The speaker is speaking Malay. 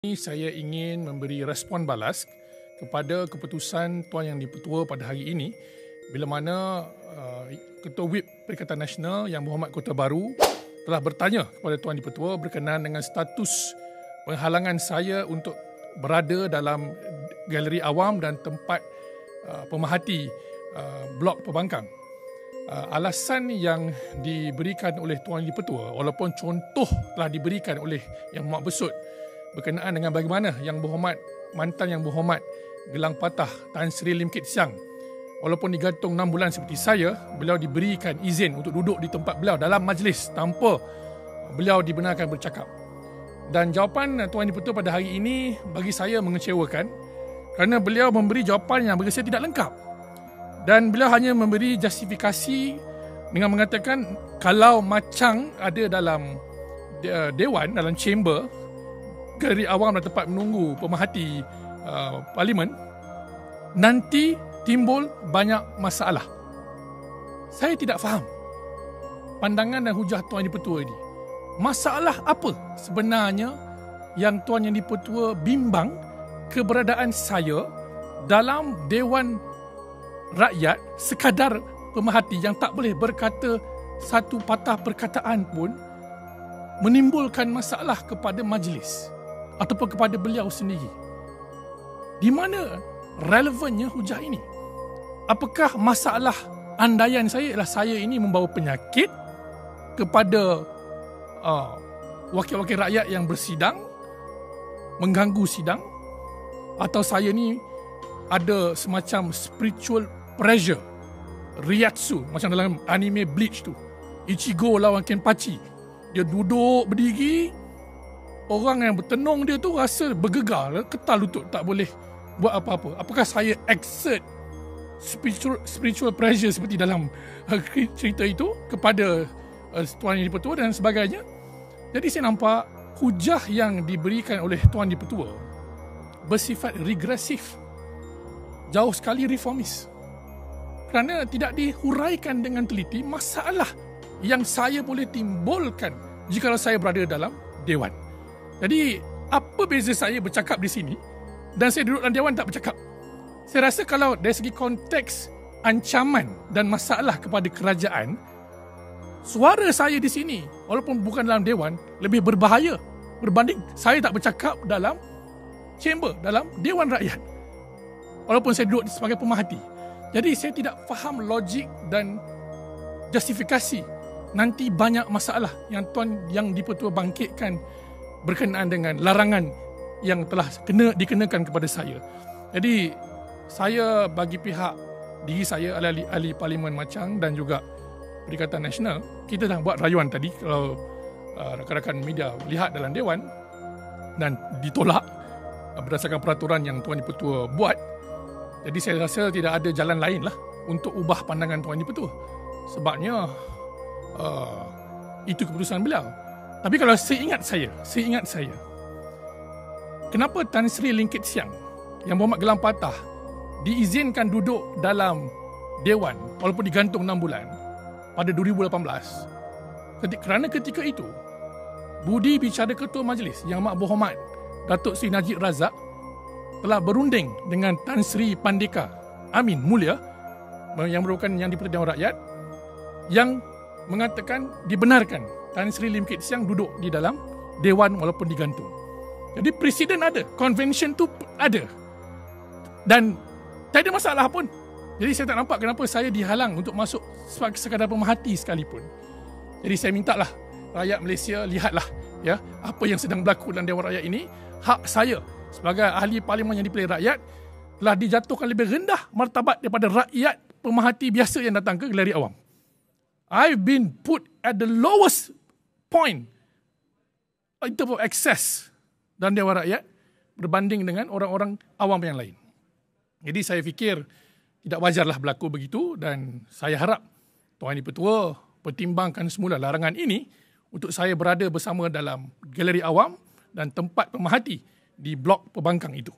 Ini saya ingin memberi respon balas kepada keputusan Tuan Yang Di-Pertua pada hari ini bila mana Ketua Whip Perikatan Nasional Yang Berhormat Kota Baru telah bertanya kepada Tuan Di-Pertua berkenaan dengan status penghalangan saya untuk berada dalam galeri awam dan tempat pemerhati blok Pembangkang. Alasan yang diberikan oleh Tuan Di-Pertua, walaupun contoh telah diberikan oleh Yang Berhormat Besut berkenaan dengan bagaimana mantan Yang Berhormat Gelang Patah Tan Sri Lim Kit Siang, walaupun digantung 6 bulan seperti saya, beliau diberikan izin untuk duduk di tempat beliau dalam majlis tanpa beliau dibenarkan bercakap. Dan jawapan Tuan Di-Pertua pada hari ini bagi saya mengecewakan kerana beliau memberi jawapan yang bagi saya tidak lengkap. Dan beliau hanya memberi justifikasi dengan mengatakan kalau macang ada dalam dewan, dalam chamber, galeri awam dan tempat menunggu pemerhati parlimen, nanti timbul banyak masalah. Saya tidak faham pandangan dan hujah Tuan Di-Pertua ini. Masalah apa sebenarnya yang Tuan Yang Di-Pertua bimbang keberadaan saya dalam Dewan Rakyat sekadar pemerhati yang tak boleh berkata satu patah perkataan pun menimbulkan masalah kepada majlis ataupun kepada beliau sendiri? Di mana relevannya hujah ini? Apakah masalah andaian saya ialah saya ini membawa penyakit kepada wakil-wakil rakyat yang bersidang, mengganggu sidang, atau saya ni ada semacam spiritual pressure, Riyatsu, macam dalam anime Bleach tu, Ichigo lawan Kenpachi, dia duduk berdiri, orang yang bertenung dia tu rasa bergegar, ketal lutut, tak boleh buat apa-apa. Apakah saya exert spiritual pressure seperti dalam cerita itu kepada Tuan Yang Di-Pertua dan sebagainya? Jadi saya nampak hujah yang diberikan oleh Tuan Di-Pertua bersifat regresif, jauh sekali reformis, kerana tidak dihuraikan dengan teliti masalah yang saya boleh timbulkan jika saya berada dalam dewan. Jadi, apa beza saya bercakap di sini dan saya duduk dalam dewan tak bercakap? Saya rasa kalau dari segi konteks ancaman dan masalah kepada kerajaan, suara saya di sini, walaupun bukan dalam dewan, lebih berbahaya berbanding saya tak bercakap dalam chamber, dalam Dewan Rakyat, walaupun saya duduk sebagai pemerhati. Jadi saya tidak faham logik dan justifikasi nanti banyak masalah yang Tuan Yang Di-Pertua bangkitkan berkenaan dengan larangan yang telah dikenakan kepada saya. Jadi saya bagi pihak diri saya, ahli Parlimen Machang dan juga Perikatan Nasional, kita dah buat rayuan tadi, kalau rakan-rakan media lihat dalam dewan, dan ditolak berdasarkan peraturan yang Tuan Di-Pertua buat. Jadi saya rasa tidak ada jalan lain lah untuk ubah pandangan Tuan Di-Pertua. Sebabnya itu keputusan beliau. Tapi kalau seingat saya, kenapa Tan Sri Lim Kit Siang Yang Berhormat Gelang Patah diizinkan duduk dalam dewan walaupun digantung 6 bulan pada 2018? Kerana ketika itu budi bicara Ketua Majlis Yang Amat Berhormat Datuk Seri Najib Razak telah berunding dengan Tan Sri Pandeka Amin Mulia yang merupakan Yang Di-Pertua Dewan Rakyat, yang mengatakan dibenarkan Tan Sri Lim Kit Siang duduk di dalam dewan walaupun digantung. Jadi presiden ada, convention tu ada, dan tak ada masalah pun. Jadi saya tak nampak kenapa saya dihalang untuk masuk sekadar pemerhati sekalipun. Jadi saya mintalah rakyat Malaysia, lihatlah ya apa yang sedang berlaku dalam Dewan Rakyat ini. Hak saya sebagai ahli parlimen yang dipilih rakyat telah dijatuhkan lebih rendah martabat daripada rakyat pemerhati biasa yang datang ke galeri awam. I've been put at the lowest point in terms of access dalam Dewan Rakyat berbanding dengan orang-orang awam yang lain. Jadi saya fikir tidak wajarlah berlaku begitu, dan saya harap Tuan Di-Pertua pertimbangkan semula larangan ini untuk saya berada bersama dalam galeri awam dan tempat pemerhati di blok Pembangkang itu.